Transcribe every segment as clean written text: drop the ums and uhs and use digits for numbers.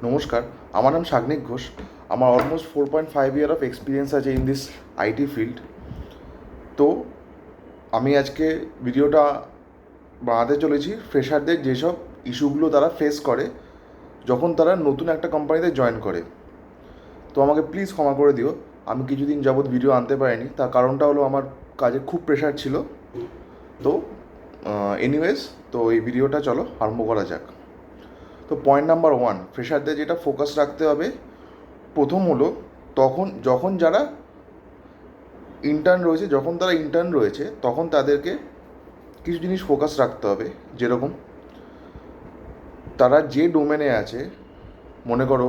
নমস্কার, আমার নাম সাগ্নিক ঘোষ। আমার অলমোস্ট 4.5 ইয়ার অফ এক্সপিরিয়েন্স আছে ইন দিস আইটি ফিল্ড। তো আমি আজকে ভিডিওটা বানাতে চলেছি ফ্রেশারদের যেসব ইস্যুগুলো তারা ফেস করে যখন তারা নতুন একটা কোম্পানিতে জয়েন করে। তো আমাকে প্লিজ ক্ষমা করে দিও, আমি কিছুদিন যাবৎ ভিডিও আনতে পারিনি। তার কারণটা হলো আমার কাজে খুব প্রেশার ছিল। তো এনিওয়েজ, তো এই ভিডিওটা চলো আরম্ভ করা যাক। তো পয়েন্ট নাম্বার 1, ফ্রেশারদের যেটা ফোকাস রাখতে হবে প্রথম হলো যখন যারা ইন্টার্ন রয়েছে তখন তাদেরকে কিছু জিনিস ফোকাস রাখতে হবে। যেরকম তারা যে ডোমেনে আছে, মনে করো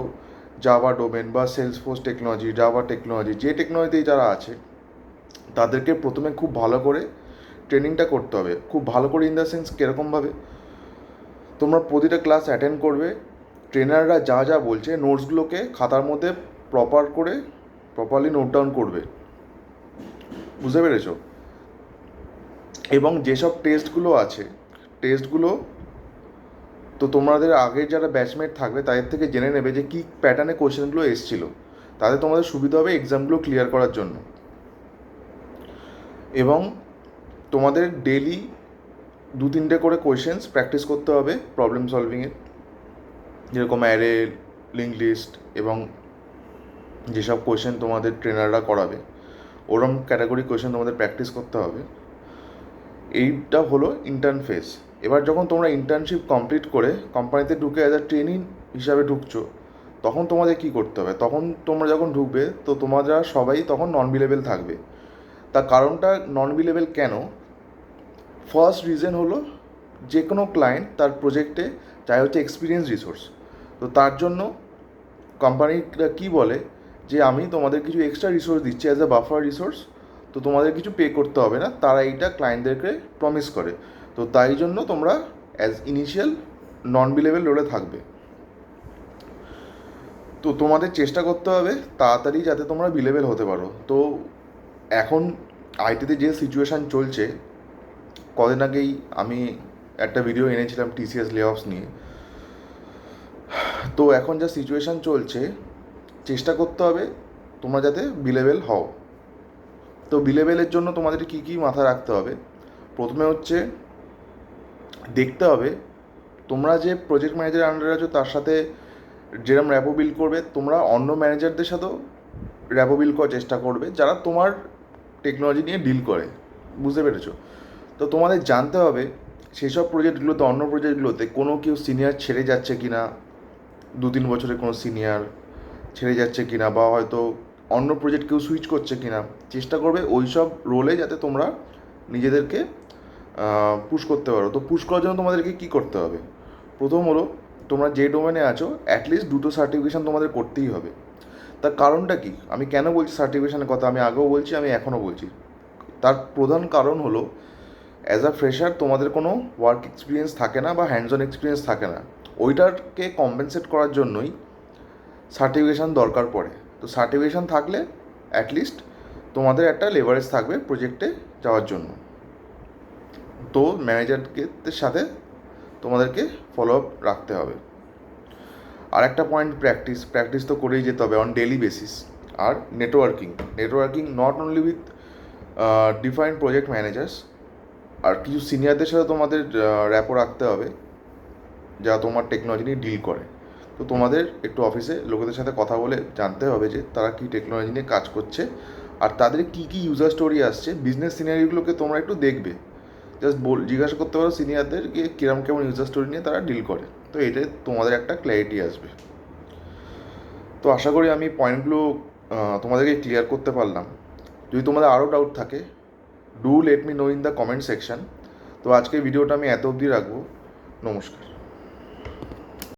জাভা ডোমেন বা সেলসফোর্স টেকনোলজি, জাভা টেকনোলজি, যে টেকনোলজিতেই যারা আছে তাদেরকে প্রথমে খুব ভালো করে ট্রেনিংটা করতে হবে। খুব ভালো করে ইন দ্য সেন্স কীরকমভাবে, তোমরা প্রতিটা ক্লাস অ্যাটেন্ড করবে, ট্রেনাররা যা যা বলছে নোটসগুলোকে খাতার মধ্যে প্রপারলি নোট ডাউন করবে। বুঝতে পেরেছো? এবং যেসব টেস্টগুলো তো তোমাদের আগের যারা ব্যাচমেট থাকবে তাদের থেকে জেনে নেবে যে কী প্যাটার্নে কোয়েশ্চেনগুলো এসেছিলো, তাতে তোমাদের সুবিধা হবে এক্সামগুলো ক্লিয়ার করার জন্য। এবং তোমাদের ডেলি 2-3টে করে কোয়েশ্চেন্স প্র্যাকটিস করতে হবে প্রবলেম সলভিংয়ের, যেরকম অ্যারে, লিঙ্ক লিস্ট এবং যেসব কোয়েশ্চেন তোমাদের ট্রেনাররা করাবে ওরম ক্যাটাগরি কোয়েশ্চেন তোমাদের প্র্যাকটিস করতে হবে। এইটা হলো ইন্টার্ন ফেজ। এবার যখন তোমরা ইন্টার্নশিপ কমপ্লিট করে কোম্পানিতে ঢুকে অ্যাজ আ ট্রেনিং হিসাবে ঢুকছো, তখন তোমাদের কী করতে হবে? তখন তোমরা যখন ঢুকবে তো তোমরা সবাই তখন নন বিলেবল থাকবে। তার কারণটা নন বিলেবল কেন? ফার্স্ট রিজন হলো যে কোনো ক্লায়েন্ট তার প্রজেক্টে চাই হচ্ছে এক্সপিরিয়েন্স রিসোর্স। তো তার জন্য কোম্পানিটা কী বলে যে আমি তোমাদের কিছু এক্সট্রা রিসোর্স দিচ্ছি অ্যাজ আ বাফার রিসোর্স, তো তোমাদের কিছু পে করতে হবে না। তারা এইটা ক্লায়েন্টদেরকে প্রমিস করে। তো তাই জন্য তোমরা অ্যাজ ইনিশিয়াল নন বিলেবল রোলে থাকবে। তো তোমাদের চেষ্টা করতে হবে তাড়াতাড়ি যাতে তোমরা বিলেবল হতে পারো। তো এখন আইটিতে যে সিচুয়েশান চলছে, কদিন আগেই আমি একটা ভিডিও এনেছিলাম টিসিএস লে অফস নিয়ে। তো এখন যা সিচুয়েশান চলছে, চেষ্টা করতে হবে তোমরা যাতে বিলেবল হও। তো বিলেবলের জন্য তোমাদের কী কী মাথায় রাখতে হবে? প্রথমে হচ্ছে দেখতে হবে তোমরা যে প্রজেক্ট ম্যানেজারের আন্ডারে আছো তার সাথে যেরকম র্যাপো বিল্ড করবে, তোমরা অন্য ম্যানেজারদের সাথেও র্যাপো বিল্ড করার চেষ্টা করবে যারা তোমার টেকনোলজি নিয়ে ডিল করে। বুঝতে পেরেছো? তো তোমাদের জানতে হবে সেসব প্রজেক্টগুলোতে, অন্য প্রজেক্টগুলোতে কোনো কেউ সিনিয়র ছেড়ে যাচ্ছে কি না, 2-3 বছরে কোনো সিনিয়র ছেড়ে যাচ্ছে কি না, বা হয়তো অন্য প্রজেক্ট কেউ সুইচ করছে কি না। চেষ্টা করবে ওই সব রোলে যাতে তোমরা নিজেদেরকে পুশ করতে পারো। তো পুশ করার জন্য তোমাদেরকে কী করতে হবে? প্রথম হলো তোমরা যে ডোমেনে আছো অ্যাটলিস্ট 2টো সার্টিফিকেশান তোমাদের করতেই হবে। তার কারণটা কি? আমি কেন বলছি সার্টিফিকেশানের কথা? আমি আগেও বলছি, আমি এখনও বলছি। তার প্রধান কারণ হলো অ্যাজ আ ফ্রেশার তোমাদের কোনো ওয়ার্ক এক্সপিরিয়েন্স থাকে না বা হ্যান্ডস অন এক্সপিরিয়েন্স থাকে না। ওইটাকে কম্পেনসেট করার জন্যই সার্টিফিকেশান দরকার পড়ে। তো সার্টিফিকেশান থাকলে অ্যাটলিস্ট তোমাদের একটা লেভারেজ থাকবে প্রজেক্টে যাওয়ার জন্য। তো ম্যানেজারদের সাথে তোমাদেরকে ফলো আপ রাখতে হবে। আর একটা পয়েন্ট, প্র্যাকটিস তো করেই যেতে হবে অন ডেলি বেসিস। আর networking not only with defined project managers, আর কিছু সিনিয়রদের সাথে তোমাদের র্যাপো রাখতে হবে যা তোমার টেকনোলজি নিয়ে ডিল করে। তো তোমাদের একটু অফিসে লোকেদের সাথে কথা বলে জানতে হবে যে তারা কী টেকনোলজি নিয়ে কাজ করছে আর তাদের কী কী ইউজার স্টোরি আসছে। বিজনেস সিনারিগুলোকে তোমরা একটু দেখবে, জাস্ট জিজ্ঞাসা করতে পারো সিনিয়রদেরকে কেমন ইউজার স্টোরি নিয়ে তারা ডিল করে। তো এটাই তোমাদের একটা ক্ল্যারিটি আসবে। তো আশা করি আমি পয়েন্টগুলো তোমাদেরকে ক্লিয়ার করতে পারলাম। যদি তোমাদের আরও ডাউট থাকে, do let me no in the comment section. তো আজকের ভিডিওটা আমি এত অবধি রাখবো। নমস্কার।